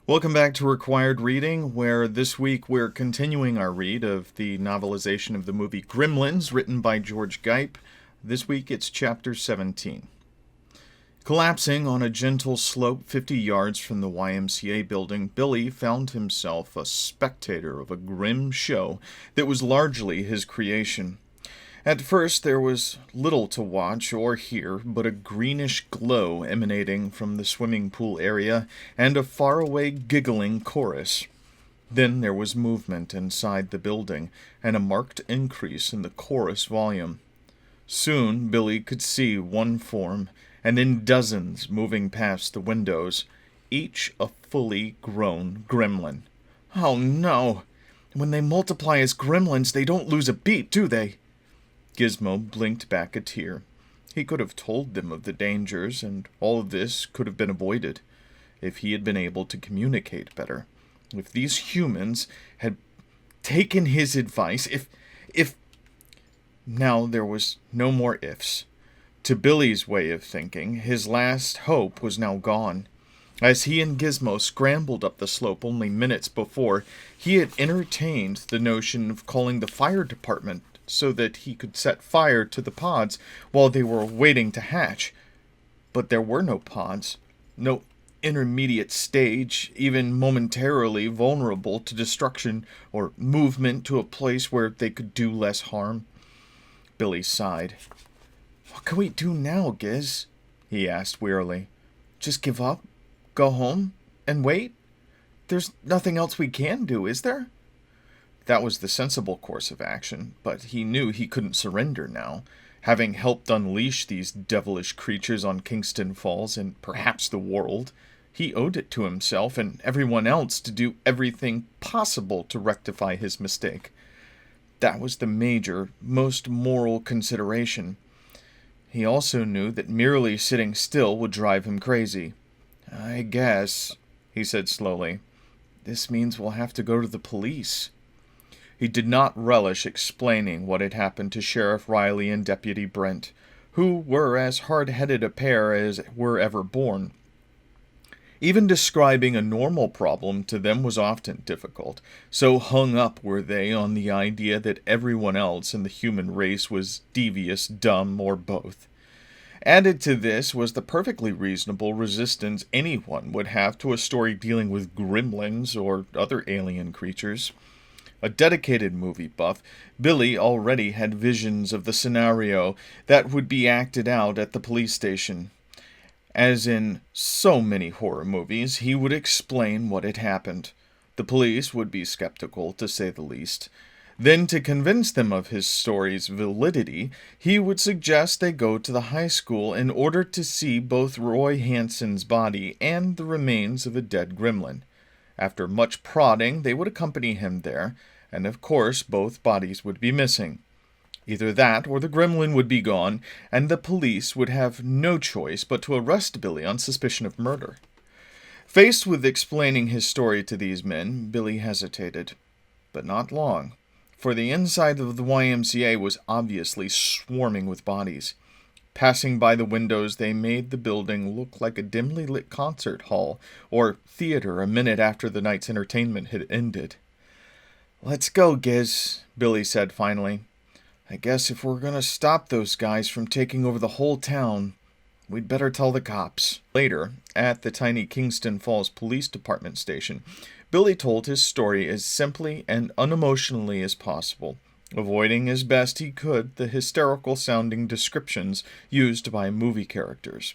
Welcome back to Required Reading, where this week we're continuing our read of the novelization of the movie Gremlins, written by George Gipe. This week it's Chapter 17. Collapsing on a gentle slope 50 yards from the YMCA building, Billy found himself a spectator of a grim show that was largely his creation. At first, there was little to watch or hear but a greenish glow emanating from the swimming pool area and a faraway giggling chorus. Then there was movement inside the building and a marked increase in the chorus volume. Soon, Billy could see one form, and then dozens moving past the windows, each a fully grown gremlin. Oh no! When they multiply as gremlins, they don't lose a beat, do they? Gizmo blinked back a tear. He could have told them of the dangers, and all of this could have been avoided if he had been able to communicate better. If these humans had taken his advice, if... Now there was no more ifs. To Billy's way of thinking, his last hope was now gone. As he and Gizmo scrambled up the slope only minutes before, he had entertained the notion of calling the fire department so that he could set fire to the pods while they were waiting to hatch. But there were no pods, no intermediate stage, even momentarily vulnerable to destruction or movement to a place where they could do less harm. Billy sighed. "What can we do now, Giz?" he asked wearily. "Just give up? Go home? And wait? There's nothing else we can do, is there?" That was the sensible course of action, but he knew he couldn't surrender now. Having helped unleash these devilish creatures on Kingston Falls and perhaps the world, he owed it to himself and everyone else to do everything possible to rectify his mistake. That was the major, most moral consideration. He also knew that merely sitting still would drive him crazy. "I guess," he said slowly, "this means we'll have to go to the police." He did not relish explaining what had happened to Sheriff Riley and Deputy Brent, who were as hard-headed a pair as were ever born. Even describing a normal problem to them was often difficult, so hung up were they on the idea that everyone else in the human race was devious, dumb, or both. Added to this was the perfectly reasonable resistance anyone would have to a story dealing with gremlins or other alien creatures. A dedicated movie buff, Billy already had visions of the scenario that would be acted out at the police station. As in so many horror movies, he would explain what had happened. The police would be skeptical, to say the least. Then, to convince them of his story's validity, he would suggest they go to the high school in order to see both Roy Hansen's body and the remains of a dead gremlin. After much prodding, they would accompany him there, and of course both bodies would be missing. Either that or the gremlin would be gone, and the police would have no choice but to arrest Billy on suspicion of murder. Faced with explaining his story to these men, Billy hesitated. But not long, for the inside of the YMCA was obviously swarming with bodies. Passing by the windows, they made the building look like a dimly lit concert hall or theater a minute after the night's entertainment had ended. "Let's go, Giz," Billy said finally. "I guess if we're going to stop those guys from taking over the whole town, we'd better tell the cops." Later, at the tiny Kingston Falls Police Department station, Billy told his story as simply and unemotionally as possible, avoiding as best he could the hysterical-sounding descriptions used by movie characters.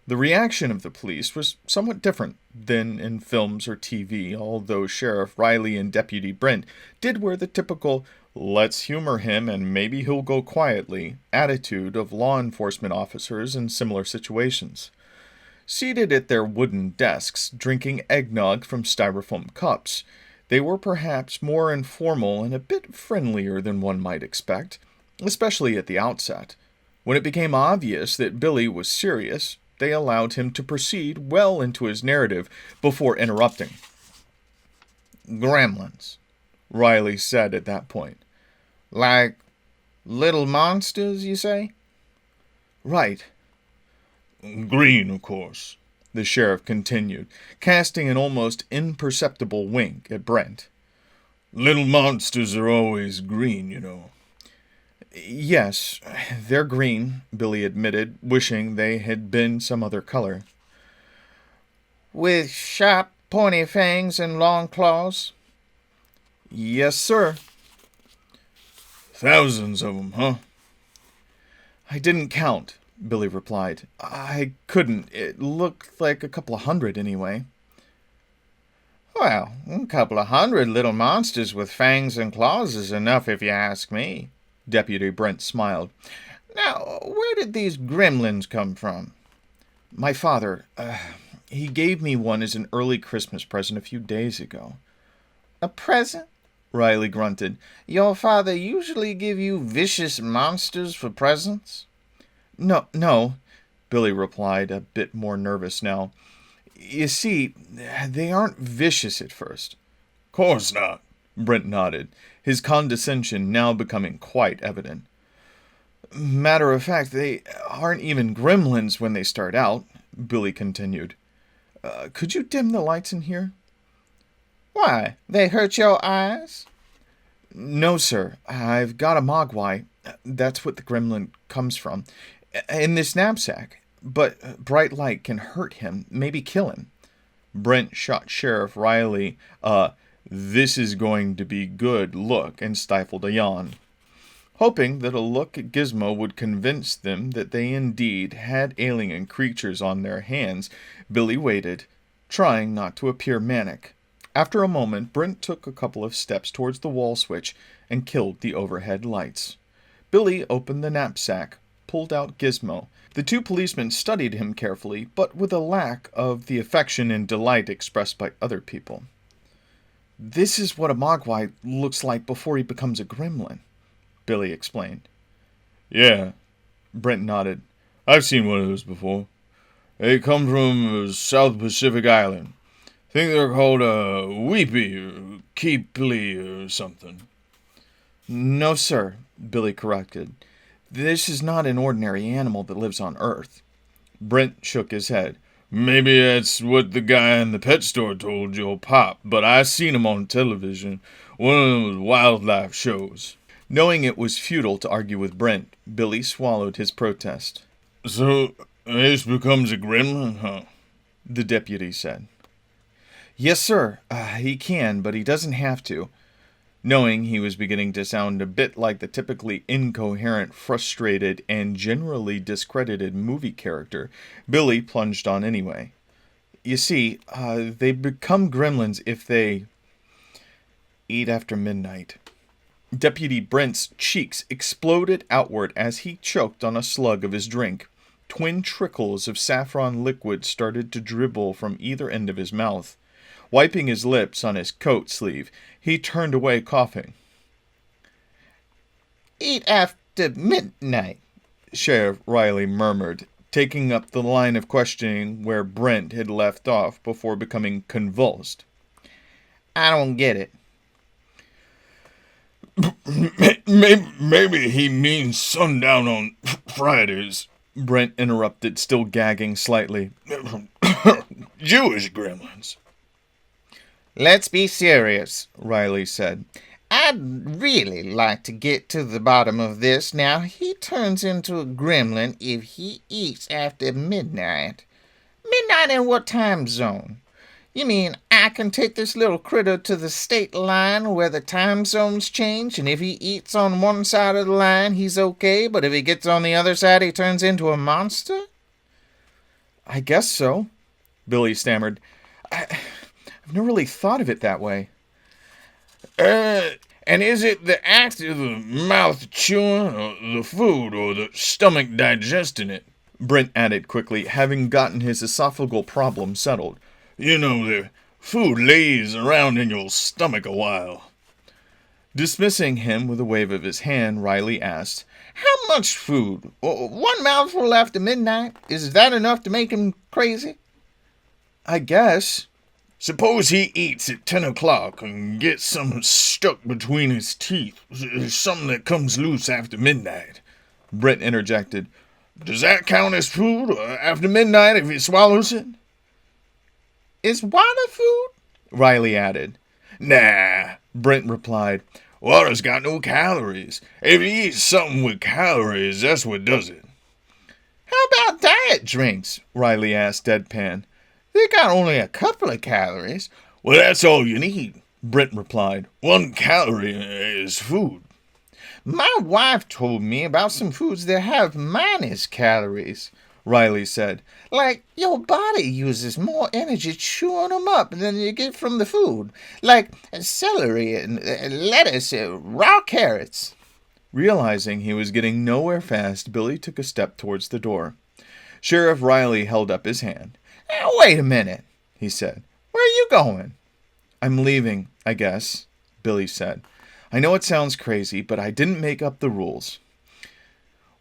The reaction of the police was somewhat different than in films or TV, although Sheriff Riley and Deputy Brent did wear the typical "let's humor him and maybe he'll go quietly" attitude of law enforcement officers in similar situations. Seated at their wooden desks, drinking eggnog from styrofoam cups, they were perhaps more informal and a bit friendlier than one might expect, especially at the outset. When it became obvious that Billy was serious, they allowed him to proceed well into his narrative before interrupting. "Gremlins," Riley said at that point. "Like little monsters, you say?" "Right. Green, of course. The sheriff continued, casting an almost imperceptible wink at Brent. Little monsters are always green, you know. Yes, they're green, Billy admitted, wishing they had been some other color. With sharp, pointy fangs and long claws? Yes, sir. Thousands of them, huh? I didn't count, Billy replied. I couldn't. It looked like a couple of hundred anyway. Well, a couple of hundred little monsters with fangs and claws is enough if you ask me. Deputy Brent smiled. Now, where did these gremlins come from? My father, he gave me one as an early Christmas present a few days ago. A present? Riley grunted. Your father usually give you vicious monsters for presents? No, Billy replied, a bit more nervous now. You see, they aren't vicious at first. Course not, Brent nodded, his condescension now becoming quite evident. Matter of fact, they aren't even gremlins when they start out, Billy continued. Could you dim the lights in here? Why, they hurt your eyes? No, sir. I've got a mogwai. That's what the gremlin comes from. In this knapsack. But bright light can hurt him, maybe kill him. Brent shot Sheriff Riley this is going to be good look and stifled a yawn. Hoping that a look at Gizmo would convince them that they indeed had alien creatures on their hands, Billy waited, trying not to appear manic. After a moment, Brent took a couple of steps towards the wall switch and killed the overhead lights. Billy opened the knapsack, pulled out Gizmo. The two policemen studied him carefully, but with a lack of the affection and delight expressed by other people. This is what a mogwai looks like before he becomes a gremlin, Billy explained. Yeah, Brent nodded. I've seen one of those before. They come from a South Pacific island. Think they're called Weepy or Keeply or something. No, sir, Billy corrected. This is not an ordinary animal that lives on Earth. Brent shook his head. Maybe that's what the guy in the pet store told your pop, but I seen him on television, one of those wildlife shows. Knowing it was futile to argue with Brent, Billy swallowed his protest. So, Ace becomes a gremlin, huh? The deputy said. Yes, sir. He can, but he doesn't have to. Knowing he was beginning to sound a bit like the typically incoherent, frustrated, and generally discredited movie character, Billy plunged on anyway. You see, they become gremlins if they eat after midnight. Deputy Brent's cheeks exploded outward as he choked on a slug of his drink. Twin trickles of saffron liquid started to dribble from either end of his mouth. Wiping his lips on his coat sleeve, he turned away coughing. Eat after midnight, Sheriff Riley murmured, taking up the line of questioning where Brent had left off before becoming convulsed. I don't get it. Maybe he means sundown on Fridays, Brent interrupted, still gagging slightly. Jewish gremlins. Let's be serious, Riley said. I'd really like to get to the bottom of this. Now, he turns into a gremlin if he eats after midnight. Midnight in what time zone? You mean I can take this little critter to the state line where the time zones change, and if he eats on one side of the line, he's okay, but if he gets on the other side, he turns into a monster? I guess so, Billy stammered. I've never really thought of it that way. And is it the act of the mouth chewing, or the food, or the stomach digesting it? Brent added quickly, having gotten his esophageal problem settled. You know, the food lays around in your stomach a while. Dismissing him with a wave of his hand, Riley asked, How much food? One mouthful after midnight? Is that enough to make him crazy? I guess. Suppose he eats at 10 o'clock and gets something stuck between his teeth. Something that comes loose after midnight. Brent interjected. Does that count as food after midnight if he swallows it? Is water food? Riley added. Nah, Brent replied. Water's got no calories. If you eat something with calories, that's what does it. How about diet drinks? Riley asked deadpan. They got only a couple of calories. Well, that's all you need, Brent replied. 1 calorie is food. My wife told me about some foods that have minus calories, Riley said. Like, your body uses more energy chewing them up than you get from the food. Like celery and lettuce, raw carrots. Realizing he was getting nowhere fast, Billy took a step towards the door. Sheriff Riley held up his hand. Wait a minute, he said. Where are you going? I'm leaving, I guess, Billy said. I know it sounds crazy, but I didn't make up the rules.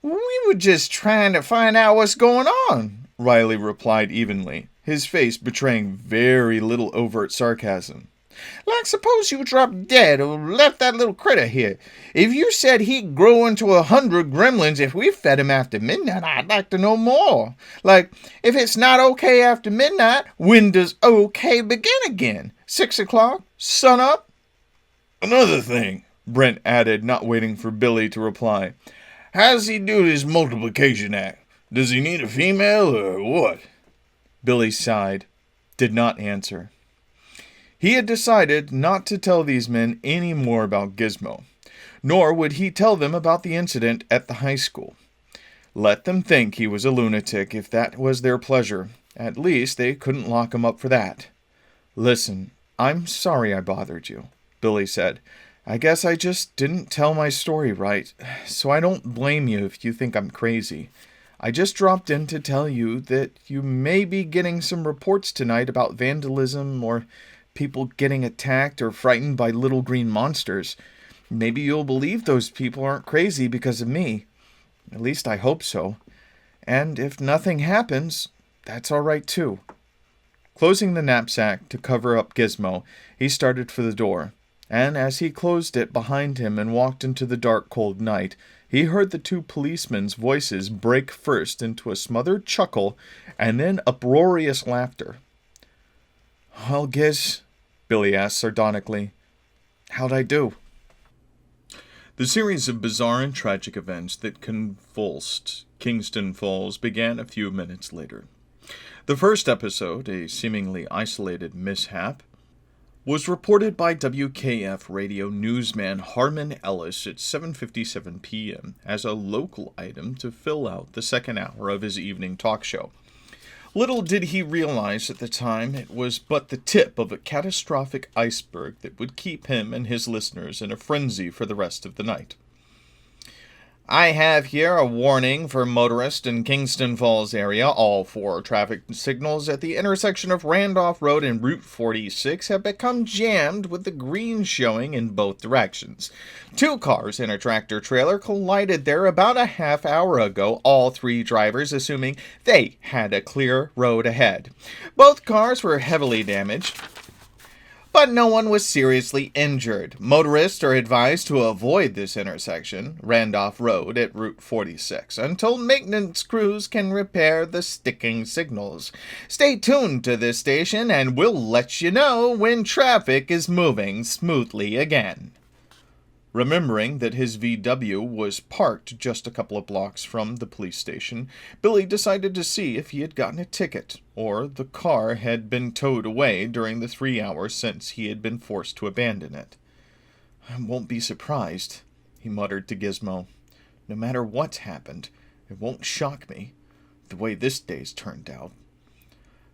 We were just trying to find out what's going on, Riley replied evenly, his face betraying very little overt sarcasm. Like, suppose you dropped dead or left that little critter here. If you said he'd grow into 100 gremlins if we fed him after midnight, I'd like to know more. Like, if it's not okay after midnight, when does okay begin again? 6 o'clock? Sun up? Another thing, Brent added, not waiting for Billy to reply. How's he do his multiplication act? Does he need a female or what? Billy sighed, did not answer. He had decided not to tell these men any more about Gizmo, nor would he tell them about the incident at the high school. Let them think he was a lunatic if that was their pleasure. At least they couldn't lock him up for that. Listen, I'm sorry I bothered you, Billy said. I guess I just didn't tell my story right, so I don't blame you if you think I'm crazy. I just dropped in to tell you that you may be getting some reports tonight about vandalism or people getting attacked or frightened by little green monsters. Maybe you'll believe those people aren't crazy because of me. At least I hope so. And if nothing happens, that's all right too. Closing the knapsack to cover up Gizmo, he started for the door. And as he closed it behind him and walked into the dark, cold night, he heard the 2 policemen's voices break first into a smothered chuckle and then uproarious laughter. Well, Giz, Billy asked sardonically, how'd I do? The series of bizarre and tragic events that convulsed Kingston Falls began a few minutes later. The first episode, a seemingly isolated mishap, was reported by WKF radio newsman Harmon Ellis at 7:57 p.m. as a local item to fill out the second hour of his evening talk show. Little did he realize at the time it was but the tip of a catastrophic iceberg that would keep him and his listeners in a frenzy for the rest of the night. I have here a warning for motorists in Kingston Falls area. All 4 traffic signals at the intersection of Randolph Road and Route 46 have become jammed with the green showing in both directions. 2 cars and a tractor-trailer collided there about a half hour ago, all 3 drivers assuming they had a clear road ahead. Both cars were heavily damaged, but no one was seriously injured. Motorists are advised to avoid this intersection, Randolph Road at Route 46, until maintenance crews can repair the sticking signals. Stay tuned to this station and we'll let you know when traffic is moving smoothly again. Remembering that his VW was parked just a couple of blocks from the police station, Billy decided to see if he had gotten a ticket, or the car had been towed away during the 3 hours since he had been forced to abandon it. I won't be surprised, he muttered to Gizmo. No matter what's happened, it won't shock me, the way this day's turned out.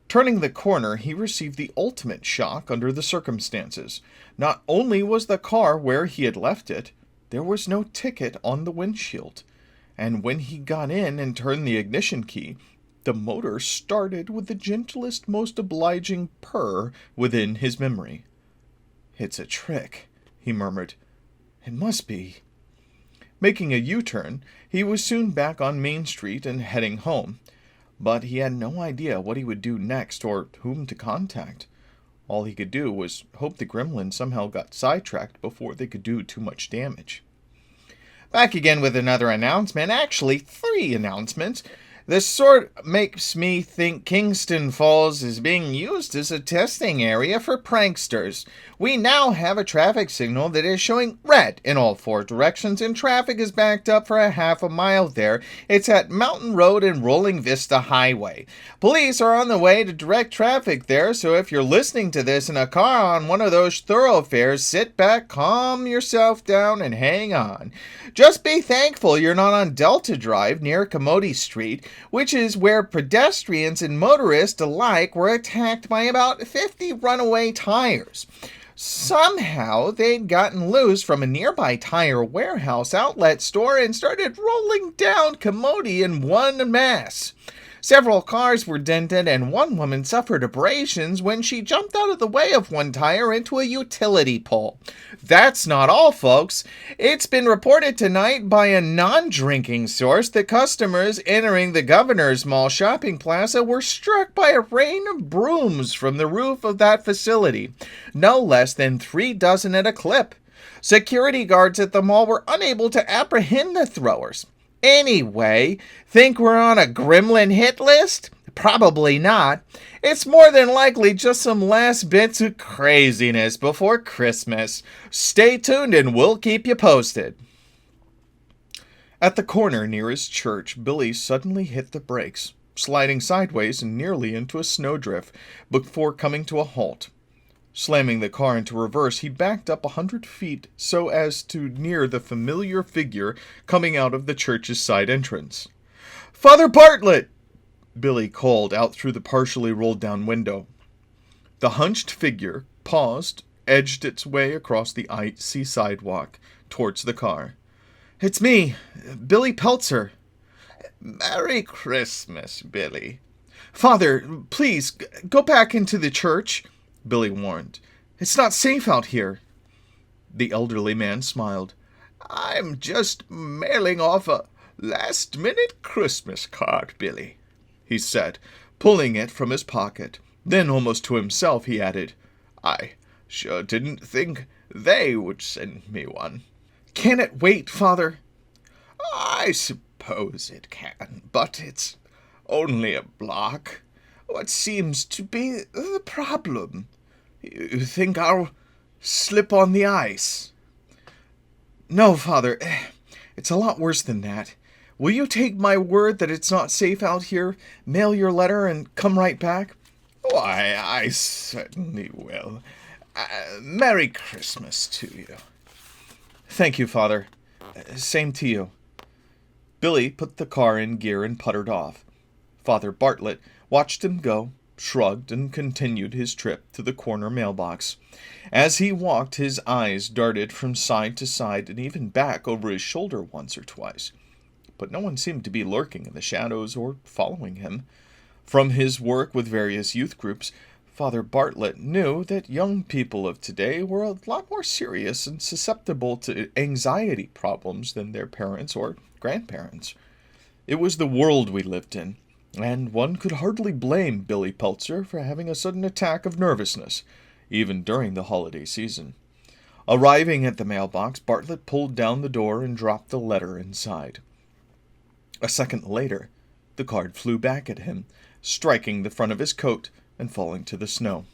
Turning the corner, he received the ultimate shock under the circumstances. Not only was the car where he had left it, there was no ticket on the windshield. And when he got in and turned the ignition key, the motor started with the gentlest, most obliging purr within his memory. It's a trick, he murmured. It must be. Making a U-turn, he was soon back on Main Street and heading home. But he had no idea what he would do next or whom to contact. All he could do was hope the Gremlins somehow got sidetracked before they could do too much damage. Back again with another announcement, actually 3 announcements. This sort makes me think Kingston Falls is being used as a testing area for pranksters. We now have a traffic signal that is showing red in all 4 directions, and traffic is backed up for a half a mile there. It's at Mountain Road and Rolling Vista Highway. Police are on the way to direct traffic there, so if you're listening to this in a car on one of those thoroughfares, sit back, calm yourself down, and hang on. Just be thankful you're not on Delta Drive near Commodity Street, which is where pedestrians and motorists alike were attacked by about 50 runaway tires. Somehow, they'd gotten loose from a nearby tire warehouse outlet store and started rolling down Commodity in one mass. Several cars were dented, and one woman suffered abrasions when she jumped out of the way of one tire into a utility pole. That's not all, folks. It's been reported tonight by a non-drinking source that customers entering the Governor's Mall shopping plaza were struck by a rain of brooms from the roof of that facility, no less than 3 dozen at a clip. Security guards at the mall were unable to apprehend the throwers. Anyway, think we're on a gremlin hit list? Probably not. It's more than likely just some last bits of craziness before Christmas. Stay tuned and we'll keep you posted. At the corner near his church, Billy suddenly hit the brakes, sliding sideways and nearly into a snowdrift before coming to a halt. Slamming the car into reverse, he backed up 100 feet so as to near the familiar figure coming out of the church's side entrance. "Father Bartlett!" Billy called out through the partially rolled-down window. The hunched figure paused, edged its way across the icy sidewalk towards the car. "It's me, Billy Peltzer." Merry Christmas, Billy. "Father, please, go back into the church," Billy warned. "It's not safe out here." The elderly man smiled. I'm just mailing off a last-minute Christmas card, Billy," he said, pulling it from his pocket. Then, almost to himself, he added, "I sure didn't think they would send me one." "Can it wait, Father?" "I suppose it can, but it's only a block. What seems to be the problem? You think I'll slip on the ice?" "No, Father. It's a lot worse than that. Will you take my word that it's not safe out here, mail your letter, and come right back?" "Why, I certainly will. Merry Christmas to you." "Thank you, Father. Same to you." Billy put the car in gear and puttered off. Father Bartlett watched him go, shrugged, and continued his trip to the corner mailbox. As he walked, his eyes darted from side to side and even back over his shoulder once or twice. But no one seemed to be lurking in the shadows or following him. From his work with various youth groups, Father Bartlett knew that young people of today were a lot more serious and susceptible to anxiety problems than their parents or grandparents. It was the world we lived in, and one could hardly blame Billy Peltzer for having a sudden attack of nervousness, even during the holiday season. Arriving at the mailbox, Bartlett pulled down the door and dropped the letter inside. A second later, the card flew back at him, striking the front of his coat and falling to the snow.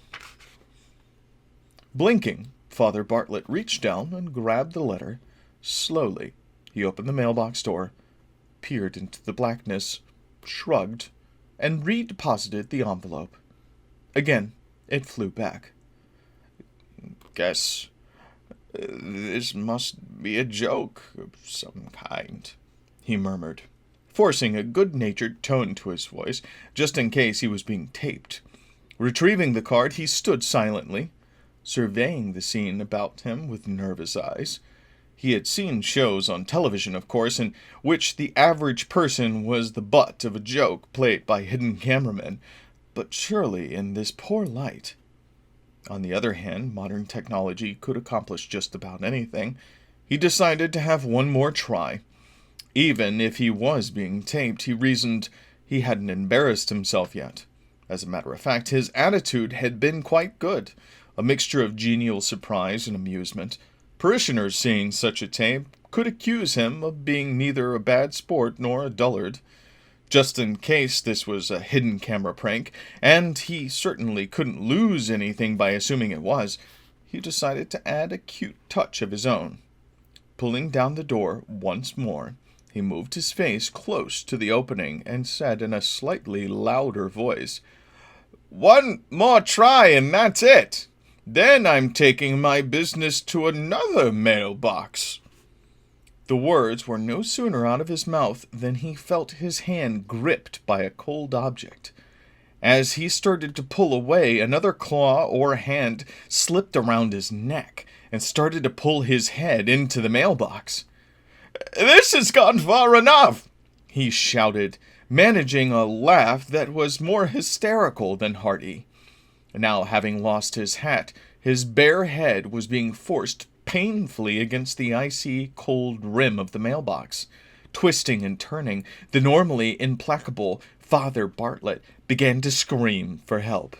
Blinking, Father Bartlett reached down and grabbed the letter. Slowly, he opened the mailbox door, peered into the blackness, shrugged, and redeposited the envelope. Again, it flew back. "Guess this must be a joke of some kind," he murmured, forcing a good-natured tone to his voice, just in case he was being taped. Retrieving the card, he stood silently, surveying the scene about him with nervous eyes. He had seen shows on television, of course, in which the average person was the butt of a joke played by hidden cameramen, but surely in this poor light. On the other hand, modern technology could accomplish just about anything. He decided to have one more try. Even if he was being taped, he reasoned he hadn't embarrassed himself yet. As a matter of fact, his attitude had been quite good, a mixture of genial surprise and amusement. Parishioners seeing such a tape could accuse him of being neither a bad sport nor a dullard. Just in case this was a hidden camera prank, and he certainly couldn't lose anything by assuming it was, he decided to add a cute touch of his own. Pulling down the door once more, he moved his face close to the opening and said in a slightly louder voice, "One more try and that's it. Then I'm taking my business to another mailbox." The words were no sooner out of his mouth than he felt his hand gripped by a cold object. As he started to pull away, another claw or hand slipped around his neck and started to pull his head into the mailbox. "This has gone far enough," he shouted, managing a laugh that was more hysterical than hearty. Now, having lost his hat, his bare head was being forced painfully against the icy cold rim of the mailbox. Twisting and turning, the normally implacable Father Bartlett began to scream for help.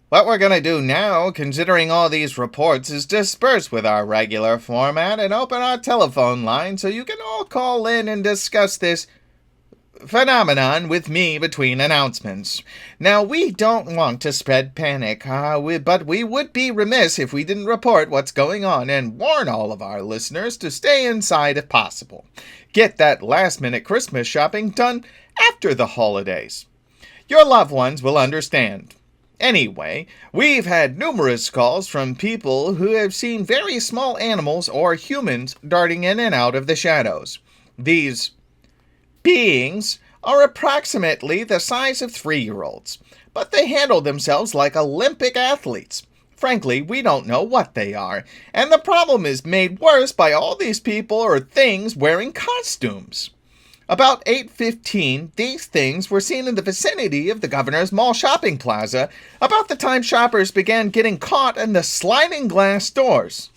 What we're going to do now, considering all these reports, is disperse with our regular format and open our telephone line so you can all call in and discuss this phenomenon with me between announcements. Now, we don't want to spread panic, but we would be remiss if we didn't report what's going on and warn all of our listeners to stay inside if possible. Get that last-minute Christmas shopping done after the holidays. Your loved ones will understand. Anyway, we've had numerous calls from people who have seen very small animals or humans darting in and out of the shadows. These beings are approximately the size of 3-year-olds, but they handle themselves like Olympic athletes. Frankly, we don't know what they are, and the problem is made worse by all these people or things wearing costumes. About 8:15, these things were seen in the vicinity of the Governor's Mall shopping plaza, about the time shoppers began getting caught in the sliding glass doors.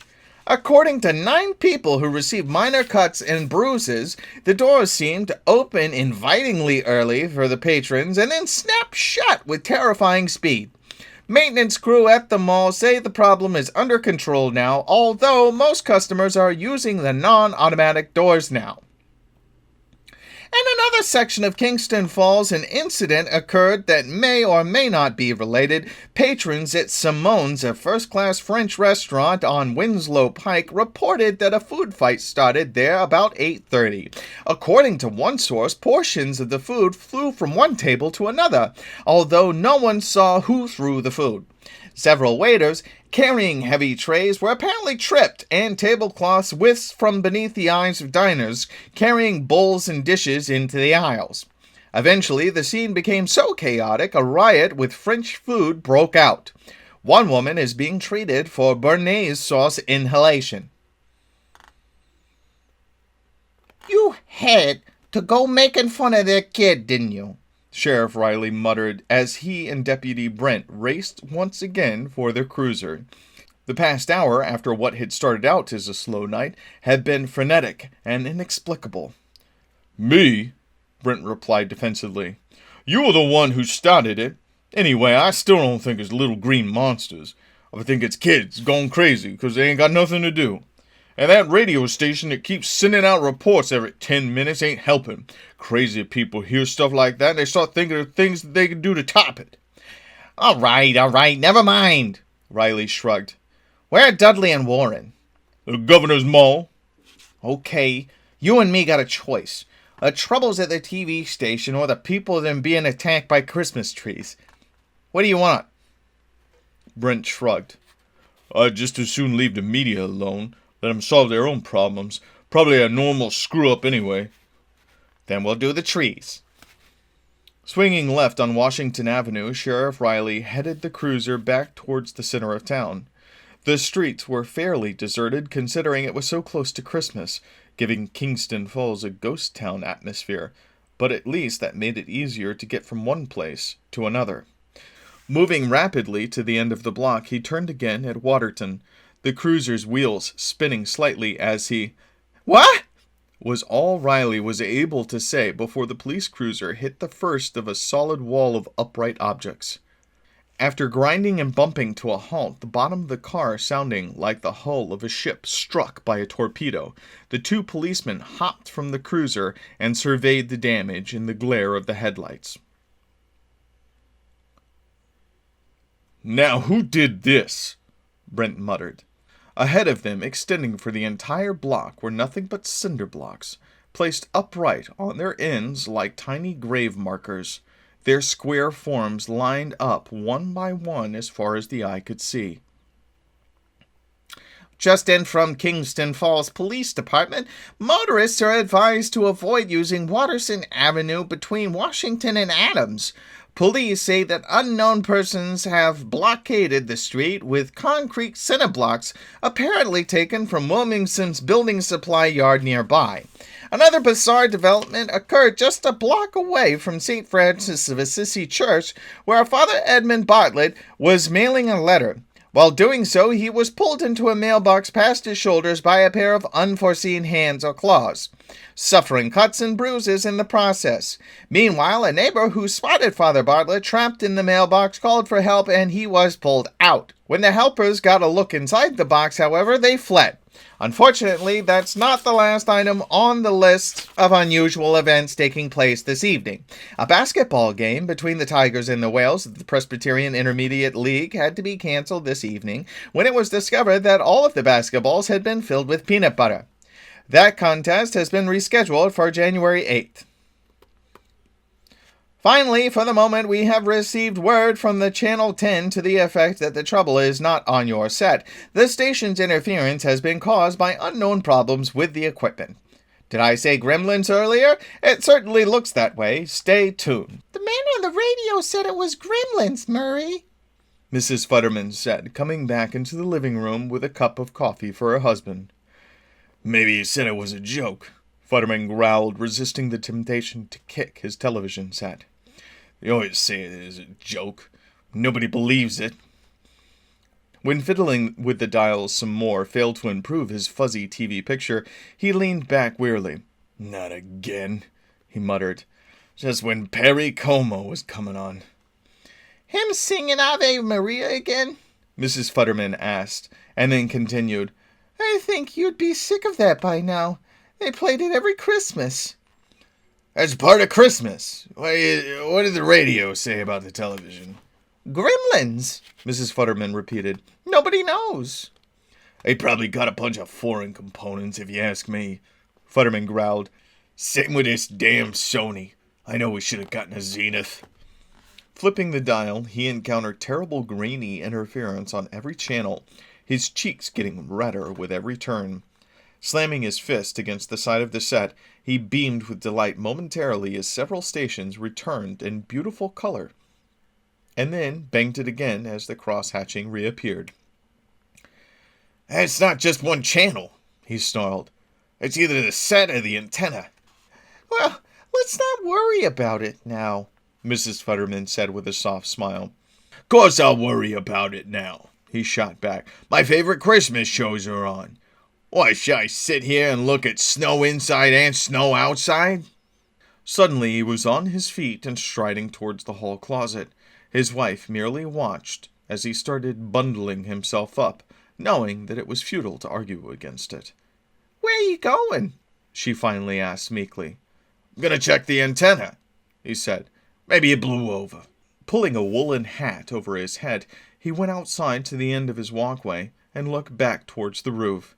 According to 9 people who received minor cuts and bruises, the doors seemed to open invitingly early for the patrons and then snap shut with terrifying speed. Maintenance crew at the mall say the problem is under control now, although most customers are using the non-automatic doors now. In another section of Kingston Falls, an incident occurred that may or may not be related. Patrons at Simone's, a first-class French restaurant on Winslow Pike, reported that a food fight started there about 8:30. According to one source, portions of the food flew from one table to another, although no one saw who threw the food. Several waiters carrying heavy trays were apparently tripped, and tablecloths whisked from beneath the eyes of diners, carrying bowls and dishes into the aisles. Eventually, the scene became so chaotic, a riot with French food broke out. One woman is being treated for béarnaise sauce inhalation. "You had to go making fun of that kid, didn't you?" Sheriff Riley muttered as he and Deputy Brent raced once again for their cruiser. The past hour, after what had started out as a slow night, had been frenetic and inexplicable. "Me?" Brent replied defensively. "You were the one who started it. Anyway, I still don't think it's little green monsters. I think it's kids going crazy because they ain't got nothing to do. And that radio station that keeps sending out reports every 10 minutes ain't helping. Crazy people hear stuff like that and they start thinking of things that they can do to top it." All right, never mind," Riley shrugged. "Where are Dudley and Warren?" "The Governor's Mall." "Okay, you and me got a choice. The trouble's at the TV station or the people them being attacked by Christmas trees. What do you want?" Brent shrugged. "I'd just as soon leave the media alone. Let them solve their own problems. Probably a normal screw-up anyway." "Then we'll do the trees." Swinging left on Washington Avenue, Sheriff Riley headed the cruiser back towards the center of town. The streets were fairly deserted considering it was so close to Christmas, giving Kingston Falls a ghost town atmosphere, but at least that made it easier to get from one place to another. Moving rapidly to the end of the block, he turned again at Waterton, the cruiser's wheels spinning slightly as he... "What?" was all Riley was able to say before the police cruiser hit the first of a solid wall of upright objects. After grinding and bumping to a halt, the bottom of the car sounding like the hull of a ship struck by a torpedo, the two policemen hopped from the cruiser and surveyed the damage in the glare of the headlights. "Now who did this?" Brent muttered. Ahead of them, extending for the entire block, were nothing but cinder blocks, placed upright on their ends like tiny grave markers, their square forms lined up one by one as far as the eye could see. Just in from Kingston Falls Police Department, motorists are advised to avoid using Watterson Avenue between Washington and Adams. Police say that unknown persons have blockaded the street with concrete cinder blocks apparently taken from Williamson's building supply yard nearby. Another bizarre development occurred just a block away from St. Francis of Assisi Church, where Father Edmund Bartlett was mailing a letter. While doing so, he was pulled into a mailbox past his shoulders by a pair of unforeseen hands or claws, suffering cuts and bruises in the process. Meanwhile, a neighbor who spotted Father Bartlett trapped in the mailbox called for help, and he was pulled out. When the helpers got a look inside the box, however, they fled. Unfortunately, that's not the last item on the list of unusual events taking place this evening. A basketball game between the Tigers and the Whales of the Presbyterian Intermediate League had to be canceled this evening when it was discovered that all of the basketballs had been filled with peanut butter. That contest has been rescheduled for January 8th. Finally, for the moment, we have received word from the Channel 10 to the effect that the trouble is not on your set. The station's interference has been caused by unknown problems with the equipment. Did I say Gremlins earlier? It certainly looks that way. Stay tuned. The man on the radio said it was Gremlins, Murray, Mrs. Futterman said, coming back into the living room with a cup of coffee for her husband. "Maybe he said it was a joke," Futterman growled, resisting the temptation to kick his television set. "You always say it is a joke. Nobody believes it." When fiddling with the dials some more failed to improve his fuzzy TV picture, he leaned back wearily. "Not again," he muttered. "Just when Perry Como was coming on." Him singing Ave Maria again? Mrs. Futterman asked, and then continued. I think you'd be sick of that by now. They played it every Christmas. That's part of Christmas. What did the radio say about the television? Gremlins, Mrs. Futterman repeated. Nobody knows. They probably got a bunch of foreign components, if you ask me. Futterman growled. Same with this damn Sony. I know we should have gotten a Zenith. Flipping the dial, he encountered terrible grainy interference on every channel, his cheeks getting redder with every turn. Slamming his fist against the side of the set, he beamed with delight momentarily as several stations returned in beautiful color, and then banged it again as the cross-hatching reappeared. It's not just one channel, he snarled. It's either the set or the antenna. Well, let's not worry about it now, Mrs. Futterman said with a soft smile. Course I'll worry about it now, he shot back. My favorite Christmas shows are on. Why, shall I sit here and look at snow inside and snow outside? Suddenly he was on his feet and striding towards the hall closet. His wife merely watched as he started bundling himself up, knowing that it was futile to argue against it. Where are you going? She finally asked meekly. I'm gonna check the antenna, he said. Maybe it blew over. Pulling a woolen hat over his head, he went outside to the end of his walkway and looked back towards the roof.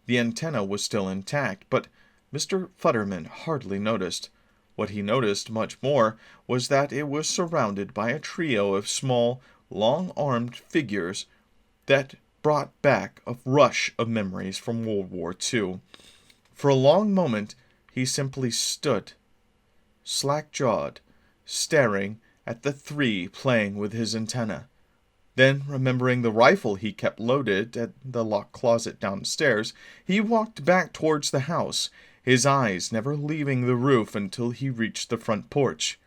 The antenna was still intact, but Mr. Futterman hardly noticed. What he noticed much more was that it was surrounded by a trio of small, long-armed figures that brought back a rush of memories from World War II. For a long moment he simply stood, slack-jawed, staring at the three playing with his antenna. Then, remembering the rifle he kept loaded at the locked closet downstairs, he walked back towards the house, his eyes never leaving the roof until he reached the front porch.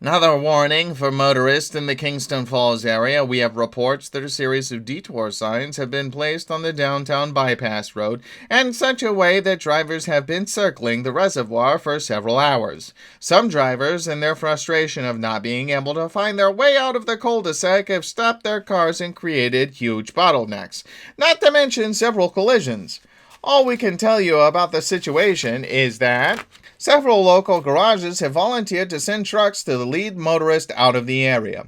Another warning for motorists in the Kingston Falls area. We have reports that a series of detour signs have been placed on the downtown bypass road in such a way that drivers have been circling the reservoir for several hours. Some drivers, in their frustration of not being able to find their way out of the cul-de-sac, have stopped their cars and created huge bottlenecks, not to mention several collisions. All we can tell you about the situation is that several local garages have volunteered to send trucks to the lead motorist out of the area.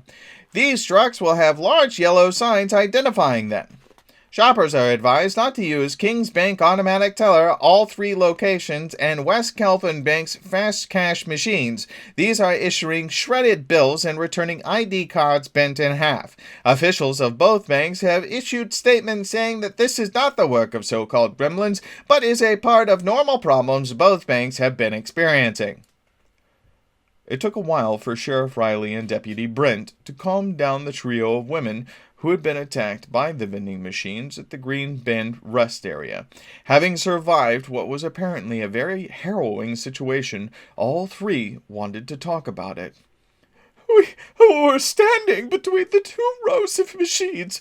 These trucks will have large yellow signs identifying them. Shoppers are advised not to use Kings Bank Automatic Teller, all 3 locations, and West Calvin Bank's Fast Cash machines. These are issuing shredded bills and returning ID cards bent in half. Officials of both banks have issued statements saying that this is not the work of so-called gremlins, but is a part of normal problems both banks have been experiencing. It took a while for Sheriff Riley and Deputy Brent to calm down the trio of women who had been attacked by the vending machines at the Green Bend rest area. Having survived what was apparently a very harrowing situation, all 3 wanted to talk about it. We were standing between the 2 rows of machines,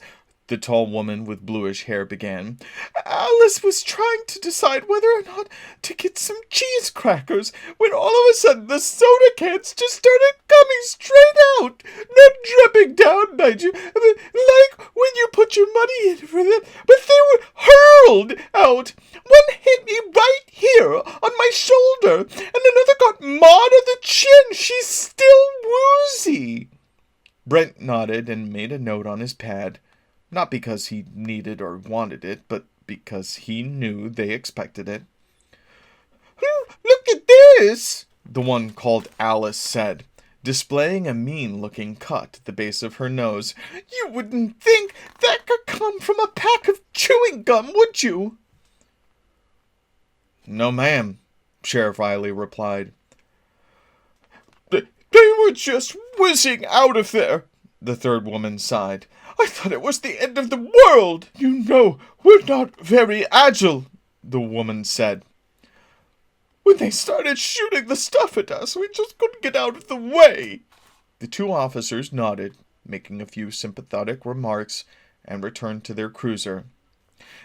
the tall woman with bluish hair began. Alice was trying to decide whether or not to get some cheese crackers when all of a sudden the soda cans just started coming straight out, not dripping down, mind you, like when you put your money in for them, but they were hurled out. One hit me right here on my shoulder, and another got Maud on the chin. She's still woozy. Brent nodded and made a note on his pad. Not because he needed or wanted it, but because he knew they expected it. Look at this, the one called Alice said, displaying a mean-looking cut at the base of her nose. You wouldn't think that could come from a pack of chewing gum, would you? No, ma'am, Sheriff Riley replied. They were just whizzing out of there, the third woman sighed. I thought it was the end of the world. You know, we're not very agile, the woman said. When they started shooting the stuff at us, we just couldn't get out of the way. The 2 officers nodded, making a few sympathetic remarks, and returned to their cruiser.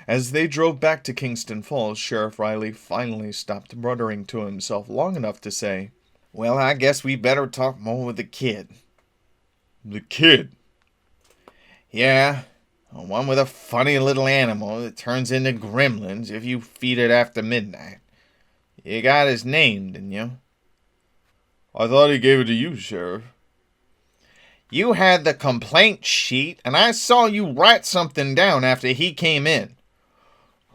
As they drove back to Kingston Falls, Sheriff Riley finally stopped muttering to himself long enough to say, "Well, I guess we better talk more with the kid." The kid? Yeah, one with a funny little animal that turns into gremlins if you feed it after midnight. You got his name, didn't you? I thought he gave it to you, Sheriff. You had the complaint sheet, and I saw you write something down after he came in.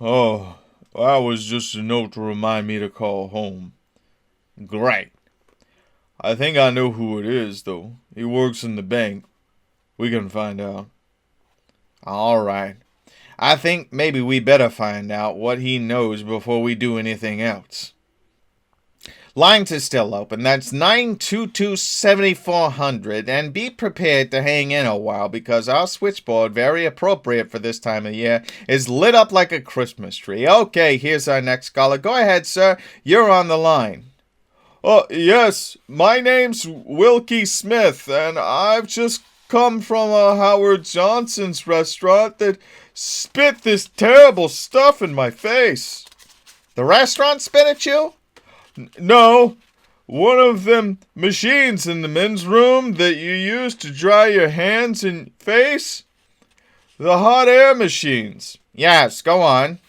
Oh, that was just a note to remind me to call home. Great. I think I know who it is, though. He works in the bank. We can find out. All right. I think maybe we better find out what he knows before we do anything else. Lines are still open. That's 922-7400. And be prepared to hang in a while because our switchboard, very appropriate for this time of year, is lit up like a Christmas tree. Okay, here's our next caller. Go ahead, sir. You're on the line. Yes. My name's Wilkie Smith, and I've just come from a Howard Johnson's restaurant that spit this terrible stuff in my face. The restaurant spit at you? No, one of them machines in the men's room that you use to dry your hands and face. The hot air machines. Yes, go on.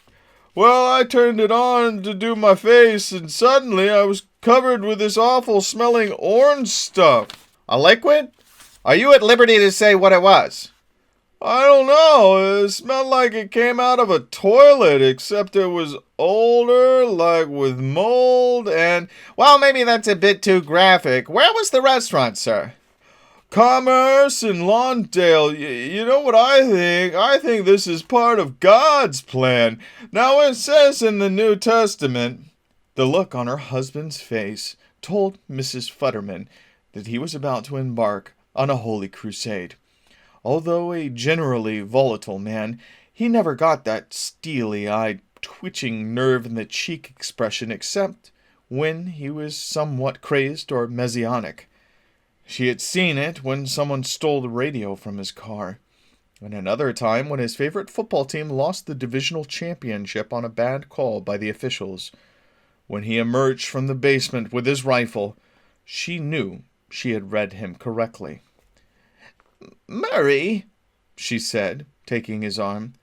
Well, I turned it on to do my face, and suddenly I was covered with this awful smelling orange stuff. A liquid? Are you at liberty to say what it was? I don't know. It smelled like it came out of a toilet, except it was older, like with mold, and... Well, maybe that's a bit too graphic. Where was the restaurant, sir? Commerce in Lawndale. You know what I think? I think this is part of God's plan. Now, it says in the New Testament... The look on her husband's face told Mrs. Futterman that he was about to embark on a holy crusade. Although a generally volatile man, he never got that steely-eyed, twitching nerve-in-the-cheek expression except when he was somewhat crazed or messianic. She had seen it when someone stole the radio from his car, and another time when his favorite football team lost the divisional championship on a bad call by the officials. When he emerged from the basement with his rifle, she knew she had read him correctly. "Murray," she said, taking his arm.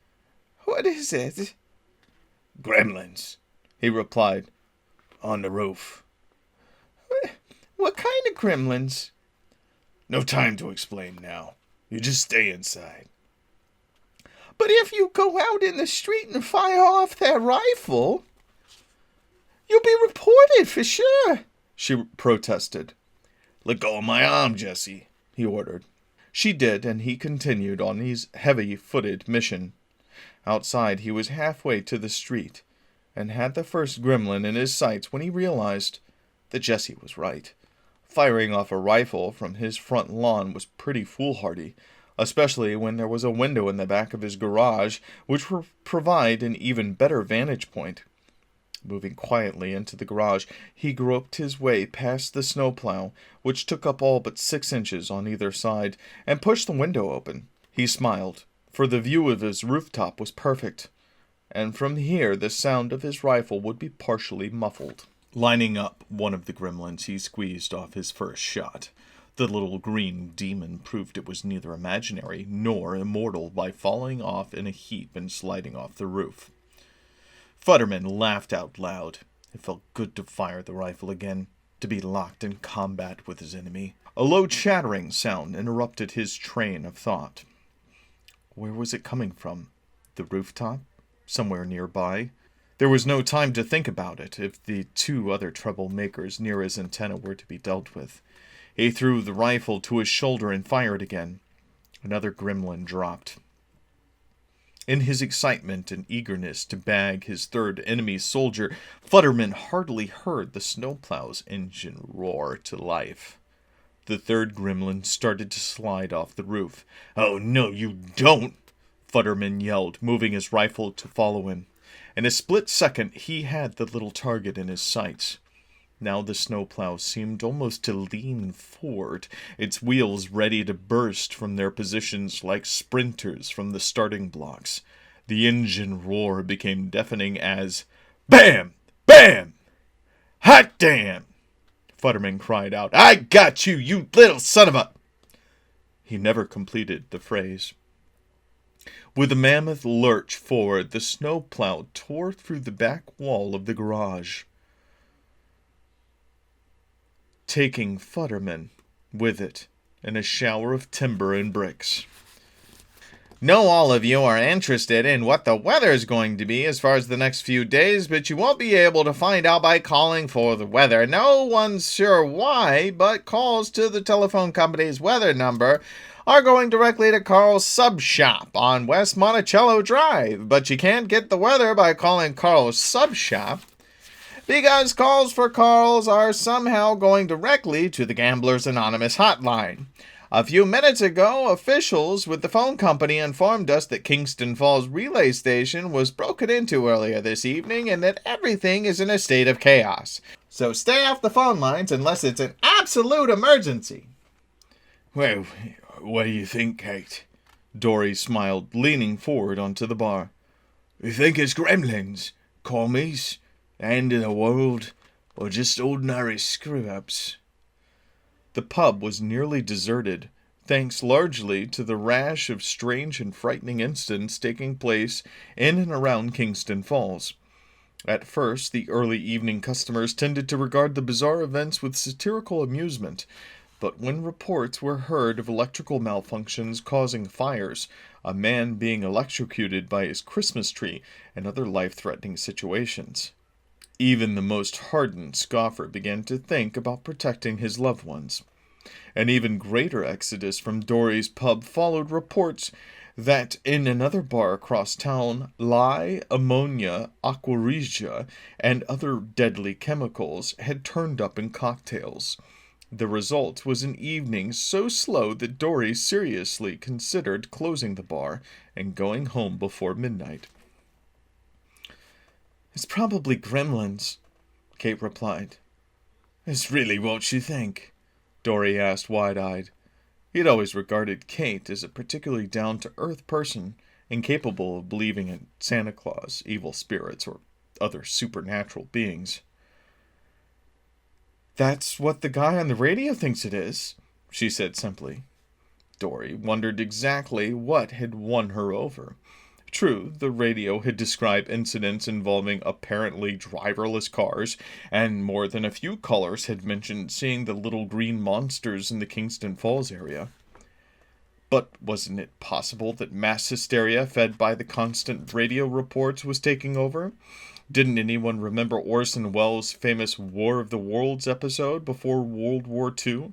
"What is it?" "Gremlins," he replied. "On the roof." "What kind of gremlins?" "No time to explain now. You just stay inside." "But if you go out in the street and fire off that rifle, you'll be reported for sure," she protested. "Let go of my arm, Jessie," he ordered. She did, and he continued on his heavy-footed mission. Outside, he was halfway to the street, and had the first gremlin in his sights when he realized that Jessie was right. Firing off a rifle from his front lawn was pretty foolhardy, especially when there was a window in the back of his garage, which would provide an even better vantage point. Moving quietly into the garage, he groped his way past the snowplow, which took up all but 6 inches on either side, and pushed the window open. He smiled, for the view of his rooftop was perfect, and from here the sound of his rifle would be partially muffled. Lining up one of the gremlins, he squeezed off his first shot. The little green demon proved it was neither imaginary nor immortal by falling off in a heap and sliding off the roof. Futterman laughed out loud. It felt good to fire the rifle again, to be locked in combat with his enemy. A low chattering sound interrupted his train of thought. Where was it coming from? The rooftop? Somewhere nearby? There was no time to think about it if the 2 other troublemakers near his antenna were to be dealt with. He threw the rifle to his shoulder and fired again. Another gremlin dropped. In his excitement and eagerness to bag his third enemy soldier, Futterman hardly heard the snowplow's engine roar to life. The third gremlin started to slide off the roof. "Oh, no, you don't!" Futterman yelled, moving his rifle to follow him. In a split second, he had the little target in his sights. Now the snowplow seemed almost to lean forward, its wheels ready to burst from their positions like sprinters from the starting blocks. The engine roar became deafening as, "Bam! Bam! Hot damn!" Futterman cried out, "I got you, you little son of a—" He never completed the phrase. With a mammoth lurch forward, the snowplow tore through the back wall of the garage, taking Futterman with it in a shower of timber and bricks. "Know all of you are interested in what the weather is going to be as far as the next few days, but you won't be able to find out by calling for the weather. No one's sure why, but calls to the telephone company's weather number are going directly to Carl's sub shop on West Monticello Drive. But you can't get the weather by calling Carl's sub shop, because calls for Carl's are somehow going directly to the Gamblers Anonymous hotline. A few minutes ago, officials with the phone company informed us that Kingston Falls Relay Station was broken into earlier this evening and that everything is in a state of chaos. So stay off the phone lines unless it's an absolute emergency." "Well, what do you think, Kate?" Dory smiled, leaning forward onto the bar. "You think it's gremlins, commies, the end of the world, or just ordinary screw-ups?" The pub was nearly deserted, thanks largely to the rash of strange and frightening incidents taking place in and around Kingston Falls. At first, the early evening customers tended to regard the bizarre events with satirical amusement, but when reports were heard of electrical malfunctions causing fires, a man being electrocuted by his Christmas tree, and other life-threatening situations, even the most hardened scoffer began to think about protecting his loved ones. An even greater exodus from Dory's pub followed reports that in another bar across town, lye, ammonia, aqua regia, and other deadly chemicals had turned up in cocktails. The result was an evening so slow that Dory seriously considered closing the bar and going home before midnight. "It's probably gremlins," Kate replied. "It's really what you think?" Dory asked wide-eyed. He had always regarded Kate as a particularly down-to-earth person, incapable of believing in Santa Claus, evil spirits, or other supernatural beings. "That's what the guy on the radio thinks it is," she said simply. Dory wondered exactly what had won her over. True, the radio had described incidents involving apparently driverless cars, and more than a few callers had mentioned seeing the little green monsters in the Kingston Falls area. But wasn't it possible that mass hysteria fed by the constant radio reports was taking over? Didn't anyone remember Orson Welles' famous War of the Worlds episode before World War II?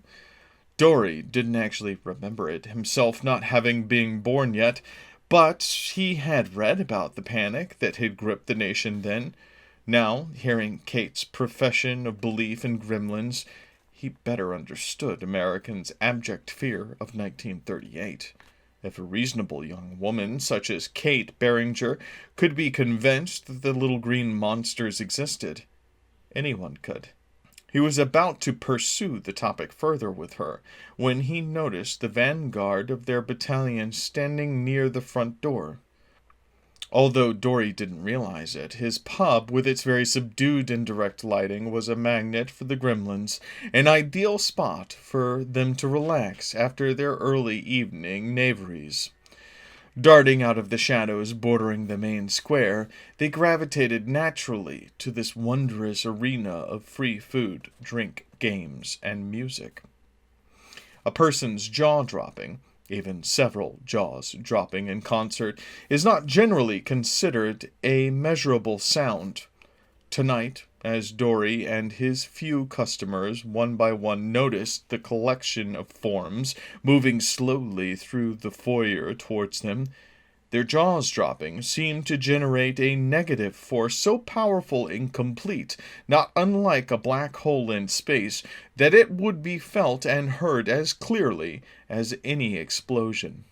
Dory didn't actually remember it, himself not having been born yet, but he had read about the panic that had gripped the nation then. Now, hearing Kate's profession of belief in gremlins, he better understood Americans' abject fear of 1938. If a reasonable young woman such as Kate Barringer could be convinced that the little green monsters existed, anyone could. He was about to pursue the topic further with her when he noticed the vanguard of their battalion standing near the front door. Although Dory didn't realize it, his pub, with its very subdued indirect lighting, was a magnet for the Gremlins, an ideal spot for them to relax after their early evening knaveries. Darting out of the shadows bordering the main square, they gravitated naturally to this wondrous arena of free food, drink, games, and music. A person's jaw dropping, even several jaws dropping in concert, is not generally considered a measurable sound. Tonight, as Dory and his few customers one by one noticed the collection of forms moving slowly through the foyer towards them, their jaws dropping seemed to generate a negative force so powerful and complete, not unlike a black hole in space, that it would be felt and heard as clearly as any explosion.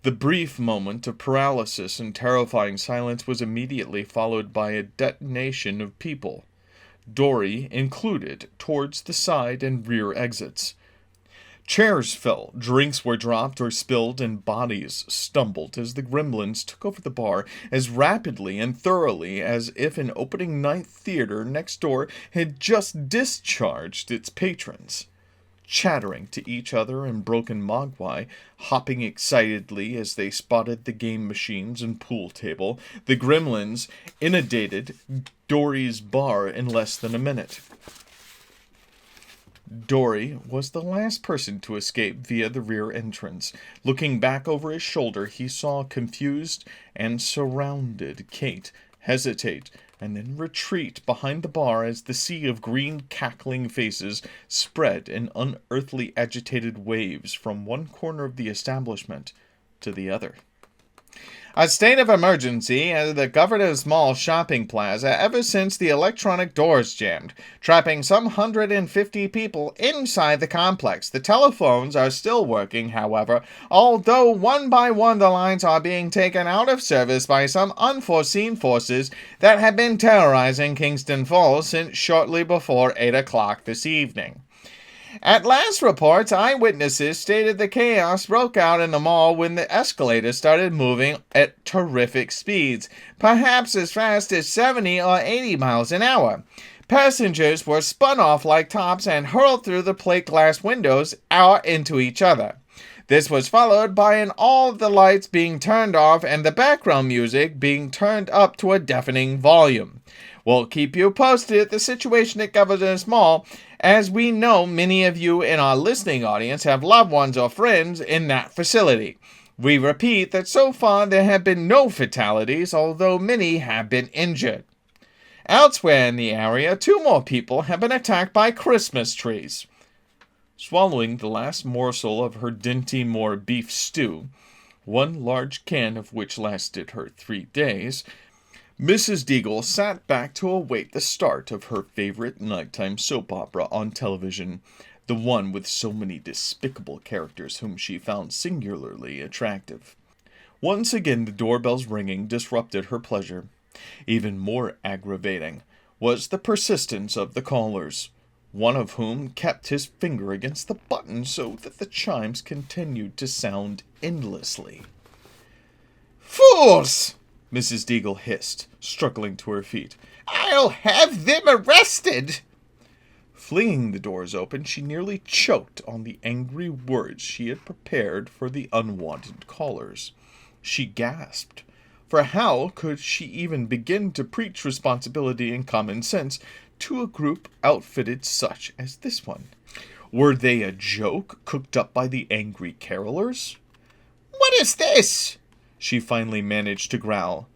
The brief moment of paralysis and terrifying silence was immediately followed by a detonation of people, Dory included, towards the side and rear exits. Chairs fell, drinks were dropped or spilled, and bodies stumbled as the Gremlins took over the bar as rapidly and thoroughly as if an opening night theater next door had just discharged its patrons. Chattering to each other in broken Mogwai, hopping excitedly as they spotted the game machines and pool table, the Gremlins inundated Dory's bar in less than a minute. Dory was the last person to escape via the rear entrance. Looking back over his shoulder, he saw confused and surrounded Kate hesitate and then retreat behind the bar as the sea of green cackling faces spread in unearthly agitated waves from one corner of the establishment to the other. A state of emergency at the Governor's Mall shopping plaza ever since the electronic doors jammed, trapping some 150 people inside the complex. The telephones are still working, however, although one by one the lines are being taken out of service by some unforeseen forces that have been terrorizing Kingston Falls since shortly before 8 o'clock this evening. At last reports, eyewitnesses stated the chaos broke out in the mall when the escalator started moving at terrific speeds, perhaps as fast as 70 or 80 miles an hour. Passengers were spun off like tops and hurled through the plate glass windows or into each other. This was followed by all of the lights being turned off and the background music being turned up to a deafening volume. We'll keep you posted at the situation at Governor's Mall, as we know many of you in our listening audience have loved ones or friends in that facility. We repeat that so far there have been no fatalities, although many have been injured. Elsewhere in the area, 2 more people have been attacked by Christmas trees. Swallowing the last morsel of her Dinty Moore beef stew, one large can of which lasted her 3 days, Mrs. Deagle sat back to await the start of her favorite nighttime soap opera on television, the one with so many despicable characters whom she found singularly attractive. Once again the doorbell's ringing disrupted her pleasure. Even more aggravating was the persistence of the callers. one of whom kept his finger against the button so that the chimes continued to sound endlessly. Fools! Mrs. Deagle hissed, struggling to her feet. I'll have them arrested! Flinging the doors open, she nearly choked on the angry words she had prepared for the unwanted callers. She gasped, for how could she even begin to preach responsibility and common sense to a group outfitted such as this one? Were they a joke cooked up by the angry carolers? What is this? She finally managed to growl.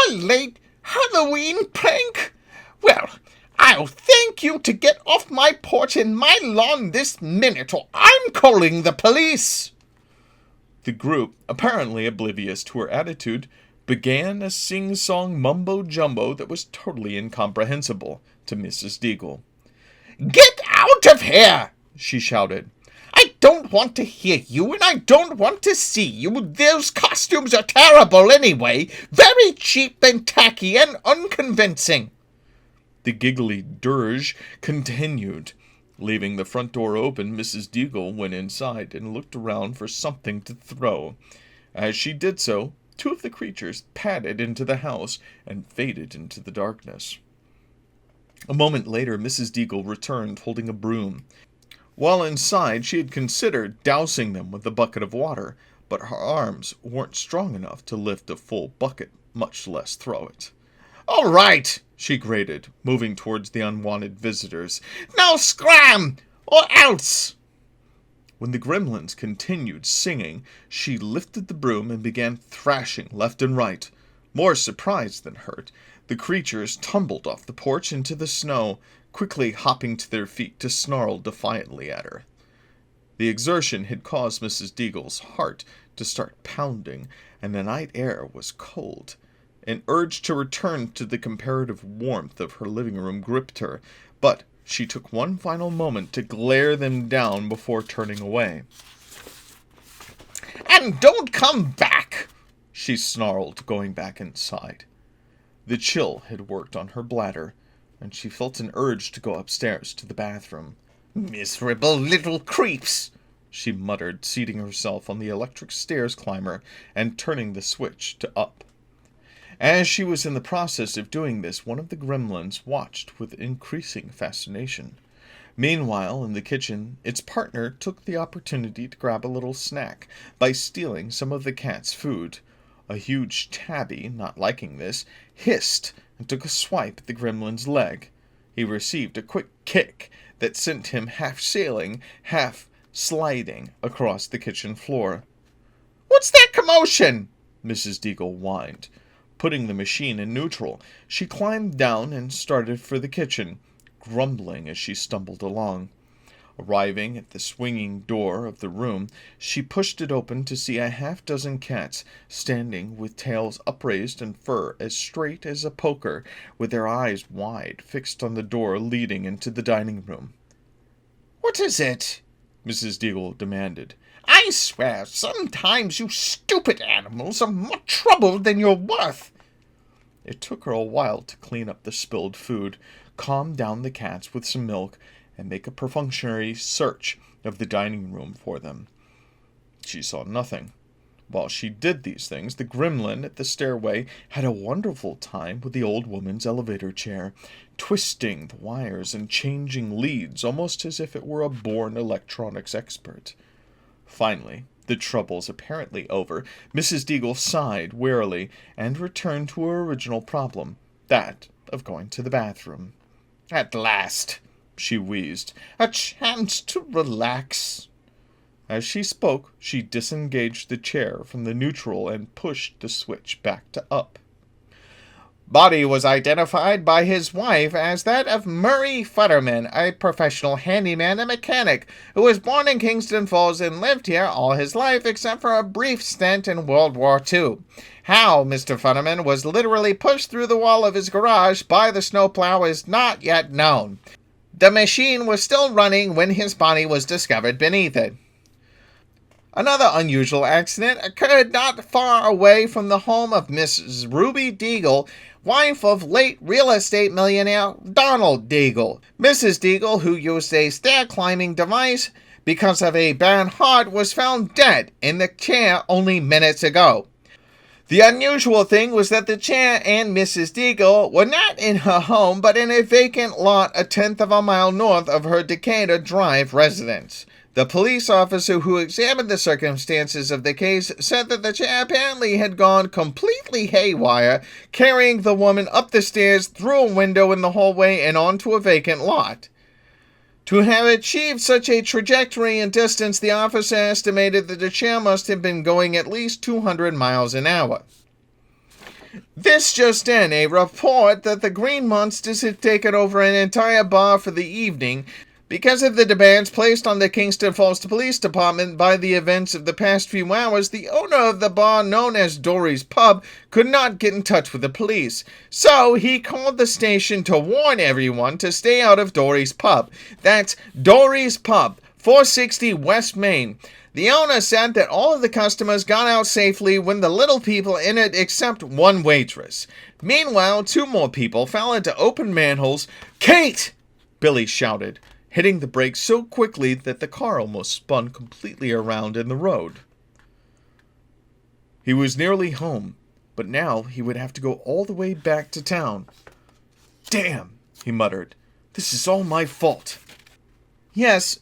A late Halloween prank? Well, I'll thank you to get off my porch and my lawn this minute, or I'm calling the police. The group, apparently oblivious to her attitude, began a sing-song mumbo-jumbo that was totally incomprehensible to Mrs. Deagle. Get out of here! She shouted. I don't want to hear you, and I don't want to see you. Those costumes are terrible anyway. Very cheap and tacky and unconvincing. The giggly dirge continued. Leaving the front door open, Mrs. Deagle went inside and looked around for something to throw. As she did so, two of the creatures padded into the house and faded into the darkness. A moment later, Mrs. Deagle returned holding a broom. While inside, she had considered dousing them with a bucket of water, but her arms weren't strong enough to lift a full bucket, much less throw it. All right, she grated, moving towards the unwanted visitors. Now scram, or else! When the gremlins continued singing, she lifted the broom and began thrashing left and right. More surprised than hurt, the creatures tumbled off the porch into the snow, quickly hopping to their feet to snarl defiantly at her. The exertion had caused Mrs. Deagle's heart to start pounding, and the night air was cold. An urge to return to the comparative warmth of her living room gripped her, but she took one final moment to glare them down before turning away. And don't come back, she snarled, going back inside. The chill had worked on her bladder, and she felt an urge to go upstairs to the bathroom. Miserable little creeps, she muttered, seating herself on the electric stairs climber and turning the switch to up. As she was in the process of doing this, one of the gremlins watched with increasing fascination. Meanwhile, in the kitchen, its partner took the opportunity to grab a little snack by stealing some of the cat's food. A huge tabby, not liking this, hissed and took a swipe at the gremlin's leg. He received a quick kick that sent him half sailing, half sliding across the kitchen floor. What's that commotion? Mrs. Deagle whined. Putting the machine in neutral, she climbed down and started for the kitchen, grumbling as she stumbled along. Arriving at the swinging door of the room, she pushed it open to see a half-dozen cats standing with tails upraised and fur as straight as a poker, with their eyes wide, fixed on the door leading into the dining room. What is it? Mrs. Deagle demanded. I swear, sometimes you stupid animals are more trouble than you're worth. It took her a while to clean up the spilled food, calm down the cats with some milk, and make a perfunctory search of the dining room for them. She saw nothing. While she did these things, the gremlin at the stairway had a wonderful time with the old woman's elevator chair, twisting the wires and changing leads almost as if it were a born electronics expert. Finally, the troubles apparently over, Mrs. Deagle sighed wearily and returned to her original problem, that of going to the bathroom. At last, she wheezed, a chance to relax. As she spoke, she disengaged the chair from the neutral and pushed the switch back to up. Body was identified by his wife as that of Murray Futterman, a professional handyman and mechanic who was born in Kingston Falls and lived here all his life except for a brief stint in World War II. How Mr. Futterman was literally pushed through the wall of his garage by the snowplow is not yet known. The machine was still running when his body was discovered beneath it. Another unusual accident occurred not far away from the home of Mrs. Ruby Deagle wife of late real estate millionaire Donald Deagle. Mrs. Deagle, who used a stair-climbing device because of a bad heart, was found dead in the chair only minutes ago. The unusual thing was that the chair and Mrs. Deagle were not in her home, but in a vacant lot a tenth of a mile north of her Decatur Drive residence. The police officer who examined the circumstances of the case said that the chair apparently had gone completely haywire, carrying the woman up the stairs, through a window in the hallway, and onto a vacant lot. To have achieved such a trajectory and distance, the officer estimated that the chair must have been going at least 200 miles an hour. This just in, a report that the Green Monsters had taken over an entire bar for the evening because of the demands placed on the Kingston Falls Police Department by the events of the past few hours. The owner of the bar, known as Dory's Pub, could not get in touch with the police. So he called the station to warn everyone to stay out of Dory's Pub. That's Dory's Pub, 460 West Main. The owner said that all of the customers got out safely when the little people in it except one waitress. Meanwhile, 2 more people fell into open manholes. "Kate!" Billy shouted, hitting the brakes so quickly that the car almost spun completely around in the road. He was nearly home, but now he would have to go all the way back to town. "Damn," he muttered. "This is all my fault." "Yes,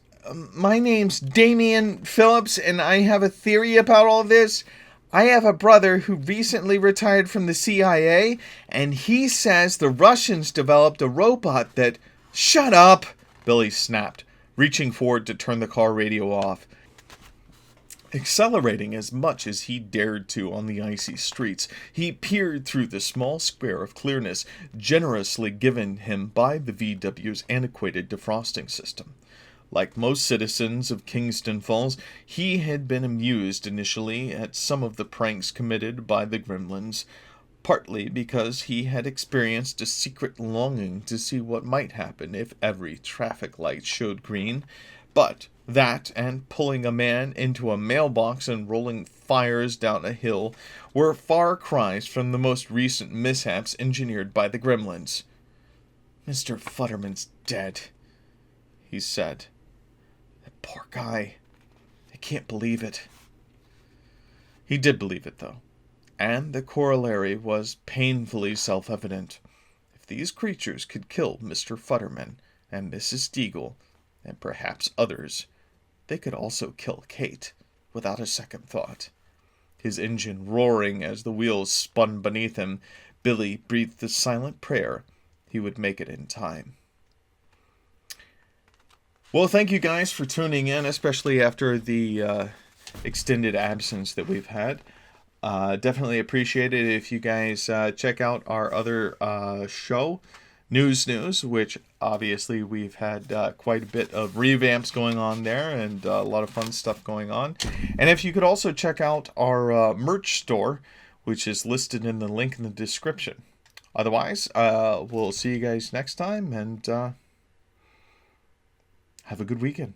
my name's Damian Phillips, and I have a theory about all this. I have a brother who recently retired from the CIA, and he says the Russians developed a robot that—" "Shut up!" Billy snapped, reaching forward to turn the car radio off. Accelerating as much as he dared to on the icy streets, he peered through the small square of clearness generously given him by the VW's antiquated defrosting system. Like most citizens of Kingston Falls, he had been amused initially at some of the pranks committed by the Gremlins, partly because he had experienced a secret longing to see what might happen if every traffic light showed green. But that, and pulling a man into a mailbox and rolling fires down a hill, were far cries from the most recent mishaps engineered by the Gremlins. "Mr. Futterman's dead," he said. "That poor guy. I can't believe it." He did believe it, though. And the corollary was painfully self-evident. If these creatures could kill Mr. Futterman and Mrs. Deagle, and perhaps others, they could also kill Kate, without a second thought. His engine roaring as the wheels spun beneath him, Billy breathed the silent prayer he would make it in time. Well, thank you guys for tuning in, especially after the extended absence that we've had. Definitely appreciate it if you guys check out our other show, News, which obviously we've had quite a bit of revamps going on there and a lot of fun stuff going on. And if you could also check out our merch store, which is listed in the link in the description. Otherwise, we'll see you guys next time, and have a good weekend.